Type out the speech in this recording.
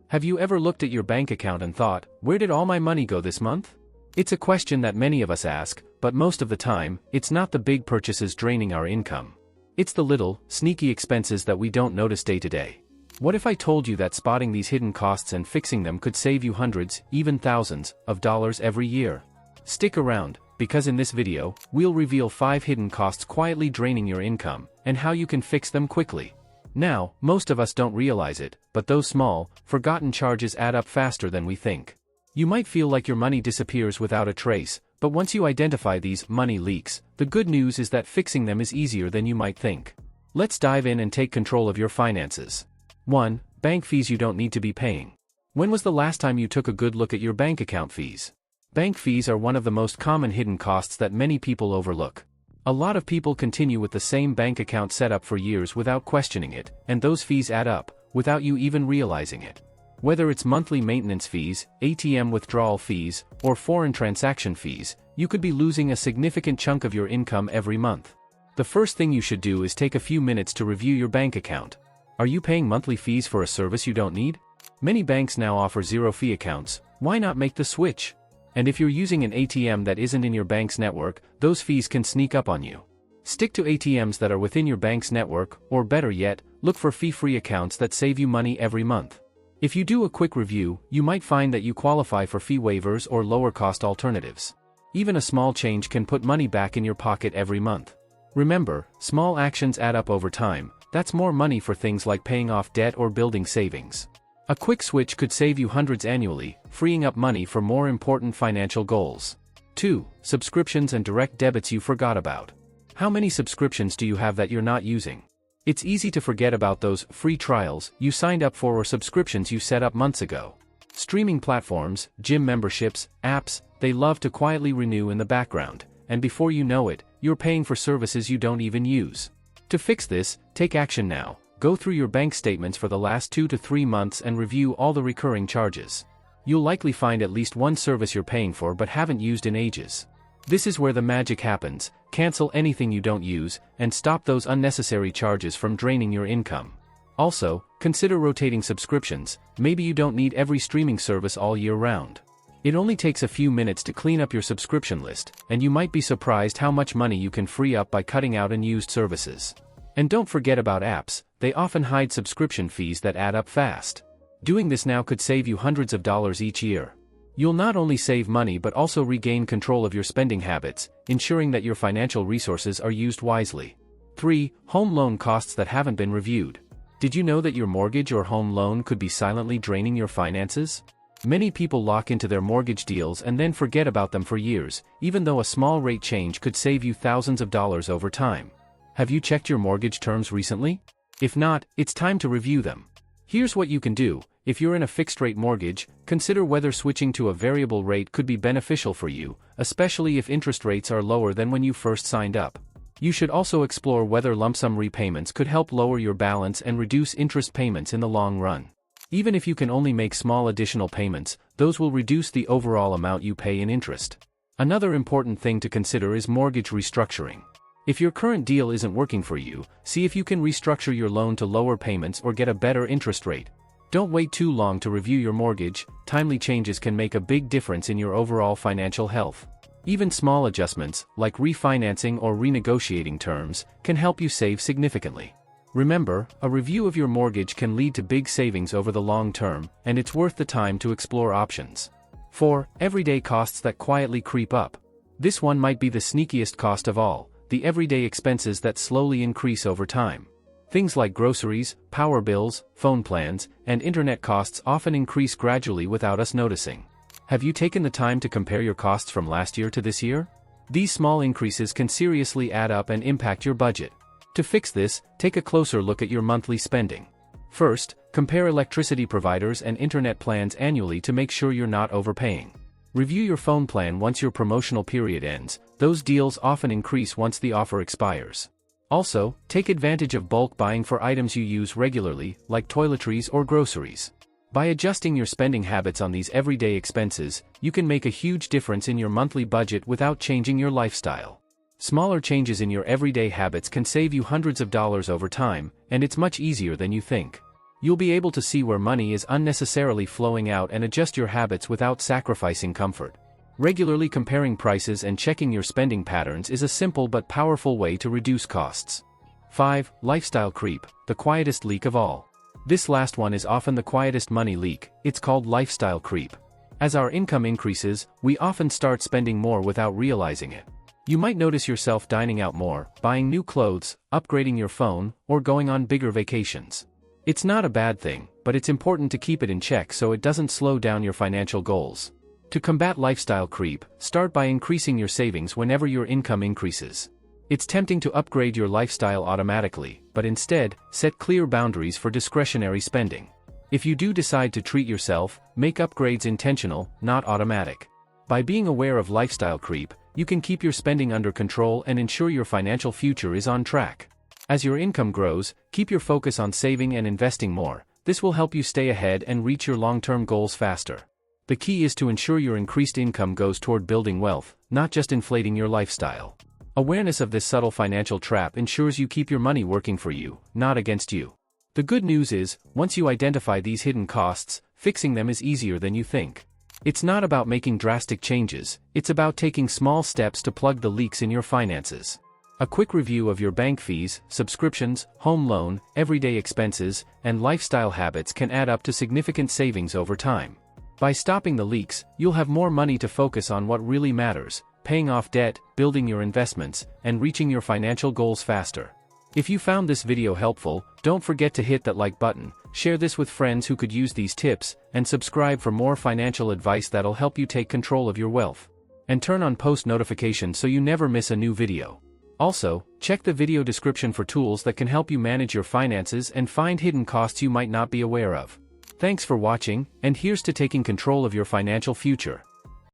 Have you ever looked at your bank account and thought, where did all my money go this month? It's a question that many of us ask, but most of the time, it's not the big purchases draining our income. It's the little, sneaky expenses that we don't notice day to day. What if I told you that spotting these hidden costs and fixing them could save you hundreds, even thousands, of dollars every year? Stick around, because in this video, we'll reveal 5 hidden costs quietly draining your income, and how you can fix them quickly. Now, most of us don't realize it, but those small, forgotten charges add up faster than we think. You might feel like your money disappears without a trace, but once you identify these money leaks, the good news is that fixing them is easier than you might think. Let's dive in and take control of your finances. 1. Bank fees you don't need to be paying. When was the last time you took a good look at your bank account fees? Bank fees are one of the most common hidden costs that many people overlook. A lot of people continue with the same bank account setup for years without questioning it, and those fees add up, without you even realizing it. Whether it's monthly maintenance fees, ATM withdrawal fees, or foreign transaction fees, you could be losing a significant chunk of your income every month. The first thing you should do is take a few minutes to review your bank account. Are you paying monthly fees for a service you don't need? Many banks now offer zero-fee accounts. Why not make the switch? And if you're using an ATM that isn't in your bank's network, those fees can sneak up on you. Stick to ATMs that are within your bank's network, or better yet, look for fee-free accounts that save you money every month. If you do a quick review, you might find that you qualify for fee waivers or lower-cost alternatives. Even a small change can put money back in your pocket every month. Remember, small actions add up over time. That's more money for things like paying off debt or building savings. A quick switch could save you hundreds annually, freeing up money for more important financial goals. 2. Subscriptions and direct debits you forgot about. How many subscriptions do you have that you're not using? It's easy to forget about those free trials you signed up for or subscriptions you set up months ago. Streaming platforms, gym memberships, apps, they love to quietly renew in the background, and before you know it, you're paying for services you don't even use. To fix this, take action now. Go through your bank statements for the last 2 to 3 months and review all the recurring charges. You'll likely find at least one service you're paying for but haven't used in ages. This is where the magic happens. Cancel anything you don't use, and stop those unnecessary charges from draining your income. Also, consider rotating subscriptions. Maybe you don't need every streaming service all year round. It only takes a few minutes to clean up your subscription list, and you might be surprised how much money you can free up by cutting out unused services. And don't forget about apps. They often hide subscription fees that add up fast. Doing this now could save you hundreds of dollars each year. You'll not only save money but also regain control of your spending habits, ensuring that your financial resources are used wisely. 3. Home loan costs that haven't been reviewed. Did you know that your mortgage or home loan could be silently draining your finances? Many people lock into their mortgage deals and then forget about them for years, even though a small rate change could save you thousands of dollars over time. Have you checked your mortgage terms recently? If not, it's time to review them. Here's what you can do. If you're in a fixed-rate mortgage, consider whether switching to a variable rate could be beneficial for you, especially if interest rates are lower than when you first signed up. You should also explore whether lump sum repayments could help lower your balance and reduce interest payments in the long run. Even if you can only make small additional payments, those will reduce the overall amount you pay in interest. Another important thing to consider is mortgage restructuring. If your current deal isn't working for you, see if you can restructure your loan to lower payments or get a better interest rate. Don't wait too long to review your mortgage. Timely changes can make a big difference in your overall financial health. Even small adjustments, like refinancing or renegotiating terms, can help you save significantly. Remember, a review of your mortgage can lead to big savings over the long term, and it's worth the time to explore options. 4. Everyday costs that quietly creep up. This one might be the sneakiest cost of all. The everyday expenses that slowly increase over time. Things like groceries, power bills, phone plans, and internet costs often increase gradually without us noticing. Have you taken the time to compare your costs from last year to this year? These small increases can seriously add up and impact your budget. To fix this, take a closer look at your monthly spending. First, compare electricity providers and internet plans annually to make sure you're not overpaying. Review your phone plan once your promotional period ends. Those deals often increase once the offer expires. Also, take advantage of bulk buying for items you use regularly, like toiletries or groceries. By adjusting your spending habits on these everyday expenses, you can make a huge difference in your monthly budget without changing your lifestyle. Smaller changes in your everyday habits can save you hundreds of dollars over time, and it's much easier than you think. you'll be able to see where money is unnecessarily flowing out and adjust your habits without sacrificing comfort. Regularly comparing prices and checking your spending patterns is a simple but powerful way to reduce costs. 5. Lifestyle creep, the quietest leak of all. This last one is often the quietest money leak. It's called lifestyle creep. As our income increases, we often start spending more without realizing it. You might notice yourself dining out more, buying new clothes, upgrading your phone, or going on bigger vacations. It's not a bad thing, but it's important to keep it in check so it doesn't slow down your financial goals. To combat lifestyle creep, start by increasing your savings whenever your income increases. It's tempting to upgrade your lifestyle automatically, but instead, set clear boundaries for discretionary spending. If you do decide to treat yourself, make upgrades intentional, not automatic. By being aware of lifestyle creep, you can keep your spending under control and ensure your financial future is on track. As your income grows, keep your focus on saving and investing more. This will help you stay ahead and reach your long-term goals faster. The key is to ensure your increased income goes toward building wealth, not just inflating your lifestyle. Awareness of this subtle financial trap ensures you keep your money working for you, not against you. The good news is, once you identify these hidden costs, fixing them is easier than you think. It's not about making drastic changes, it's about taking small steps to plug the leaks in your finances. A quick review of your bank fees, subscriptions, home loan, everyday expenses, and lifestyle habits can add up to significant savings over time. By stopping the leaks, you'll have more money to focus on what really matters, paying off debt, building your investments, and reaching your financial goals faster. If you found this video helpful, don't forget to hit that like button, share this with friends who could use these tips, and subscribe for more financial advice that'll help you take control of your wealth. And turn on post notifications so you never miss a new video. Also, check the video description for tools that can help you manage your finances and find hidden costs you might not be aware of. Thanks for watching, and here's to taking control of your financial future.